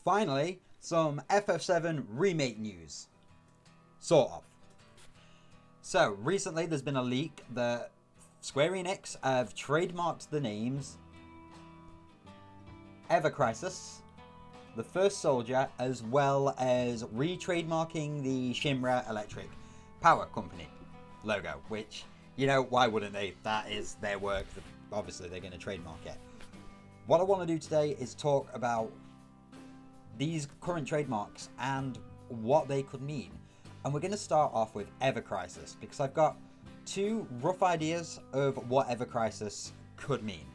Finally, some FF7 Remake news. Sort of. So, recently there's been a leak that Square-Enix have trademarked the names Ever Crisis, the First Soldier, as well as re-trademarking the Shinra Electric Power Company logo, which, you know, why wouldn't they? That is their work. Obviously, they're going to trademark it. What I want to do today is talk about these current trademarks and what they could mean. And we're going to start off with Ever Crisis, because I've got two rough ideas of what Ever Crisis could mean.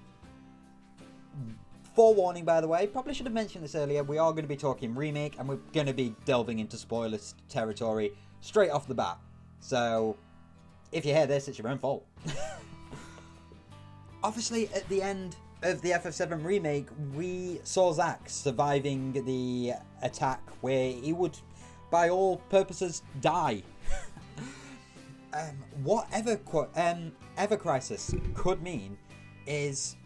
Forewarning, by the way, probably should have mentioned this earlier, we are going to be talking remake, and we're going to be delving into spoilers territory straight off the bat. So, if you hear this, it's your own fault. Obviously, at the end of the FF7 Remake, we saw Zack surviving the attack where he would, by all purposes, die. What Ever Crisis could mean is,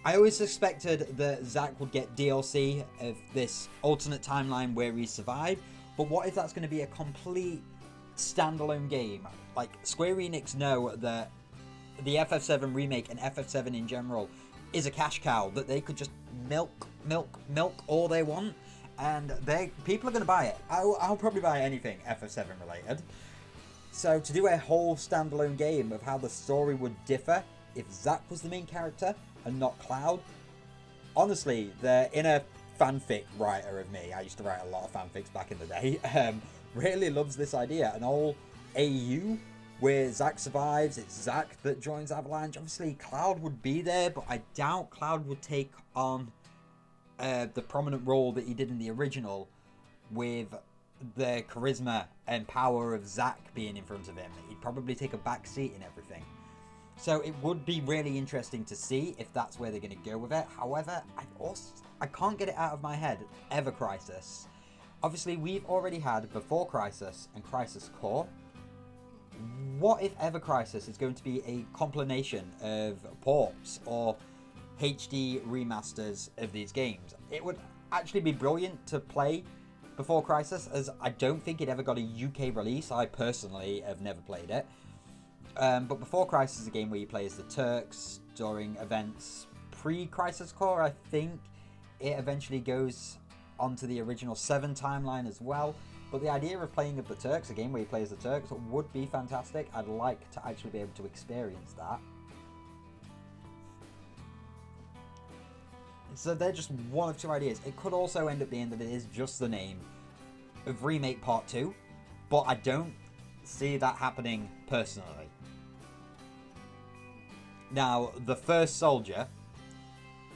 I always suspected that Zack would get DLC of this alternate timeline where he survived, but what if that's going to be a complete standalone game? Like, Square Enix know that the FF7 Remake and FF7 in general is a cash cow that they could just milk all they want, and people are going to buy it. I'll probably buy anything FF7 related. So to do a whole standalone game of how the story would differ if Zack was the main character and not Cloud, honestly, the inner fanfic writer of me, I used to write a lot of fanfics back in the day, really loves this idea. An all AU where Zack survives, it's Zack that joins Avalanche. Obviously, Cloud would be there, but I doubt Cloud would take on the prominent role that he did in the original, with the charisma and power of Zack being in front of him. He'd probably take a back seat in everything. So it would be really interesting to see if that's where they're going to go with it. However, I can't get it out of my head. Ever Crisis. Obviously, we've already had Before Crisis and Crisis Core. What if Ever Crisis is going to be a compilation of ports or HD remasters of these games? It would actually be brilliant to play Before Crisis, as I don't think it ever got a UK release. I personally have never played it. But Before Crisis is a game where you play as the Turks during events pre-Crisis Core. I think it eventually goes onto the original 7 timeline as well. But the idea of playing as the Turks, a game where you play as the Turks, would be fantastic. I'd like to actually be able to experience that. So they're just one of two ideas. It could also end up being that it is just the name of Remake Part 2, but I don't see that happening personally. Now, the First Soldier,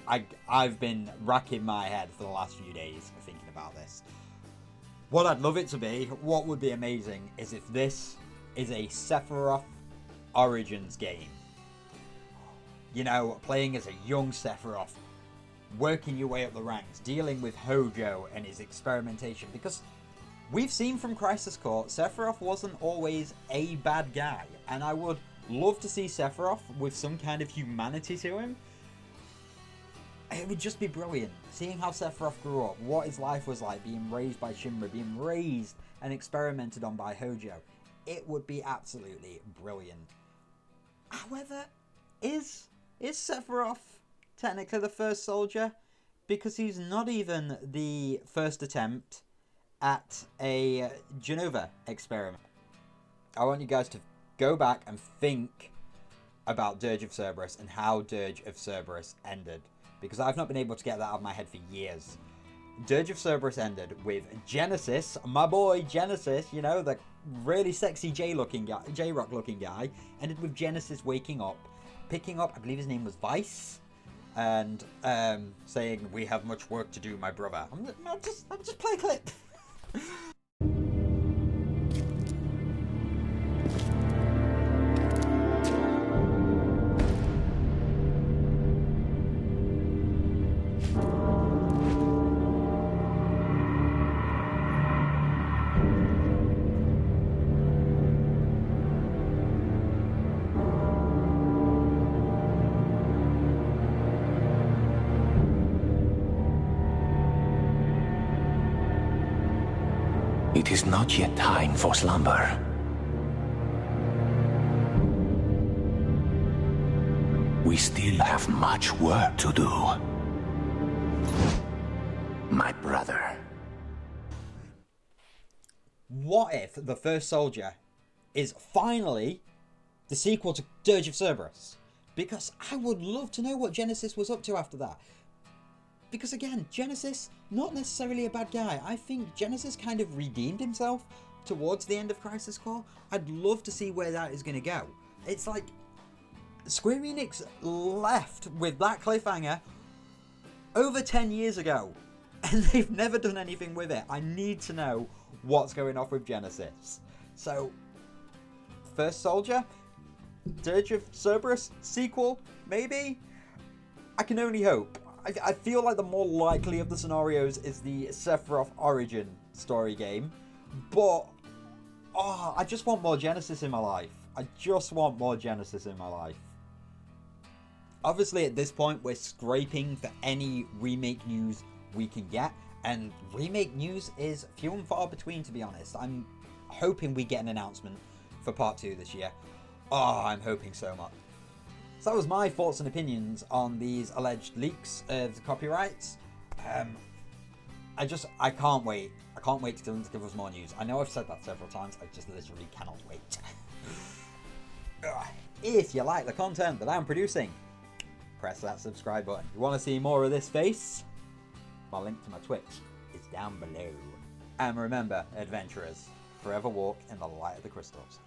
I've been racking my head for the last few days thinking about this. What I'd love it to be, what would be amazing, is if this is a Sephiroth Origins game. You know, playing as a young Sephiroth, working your way up the ranks, dealing with Hojo and his experimentation, because we've seen from Crisis Core, Sephiroth wasn't always a bad guy, and I would love to see Sephiroth with some kind of humanity to him. It would just be brilliant, seeing how Sephiroth grew up, what his life was like, being raised by Shinra, being raised and experimented on by Hojo. It would be absolutely brilliant. However, is Sephiroth technically the First Soldier? Because he's not even the first attempt at a Genova experiment. I want you guys to go back and think about Dirge of Cerberus and how Dirge of Cerberus ended, because I've not been able to get that out of my head for years. Dirge of Cerberus ended with Genesis, my boy Genesis, you know, the really sexy J-Rock looking guy, ended with Genesis waking up, picking up, I believe his name was Vice, and saying, "We have much work to do, my brother." I'm just play a clip. It is not yet time for slumber. We still have much work to do. My brother. What if the first soldier is finally the sequel to Dirge of Cerberus? Because I would love to know what Genesis was up to after that. Because again, Genesis, not necessarily a bad guy. I think Genesis kind of redeemed himself towards the end of Crisis Core. I'd love to see where that is going to go. It's like Square-Enix left with that cliffhanger over 10 years ago, and they've never done anything with it. I need to know what's going on with Genesis. So, first soldier, Dirge of Cerberus sequel, maybe? I can only hope. I feel like the more likely of the scenarios is the Sephiroth Origin story game, but I just want more Genesis in my life. I just want more Genesis in my life. Obviously, at this point, we're scraping for any remake news we can get, and remake news is few and far between, to be honest. I'm hoping we get an announcement for Part 2 this year. I'm hoping so much. So that was my thoughts and opinions on these alleged leaks of the copyrights. I can't wait. I can't wait to give us more news. I know I've said that several times. I just literally cannot wait. If you like the content that I'm producing, press that subscribe button. If you want to see more of this face, my link to my Twitch is down below. And remember, adventurers, forever walk in the light of the crystals.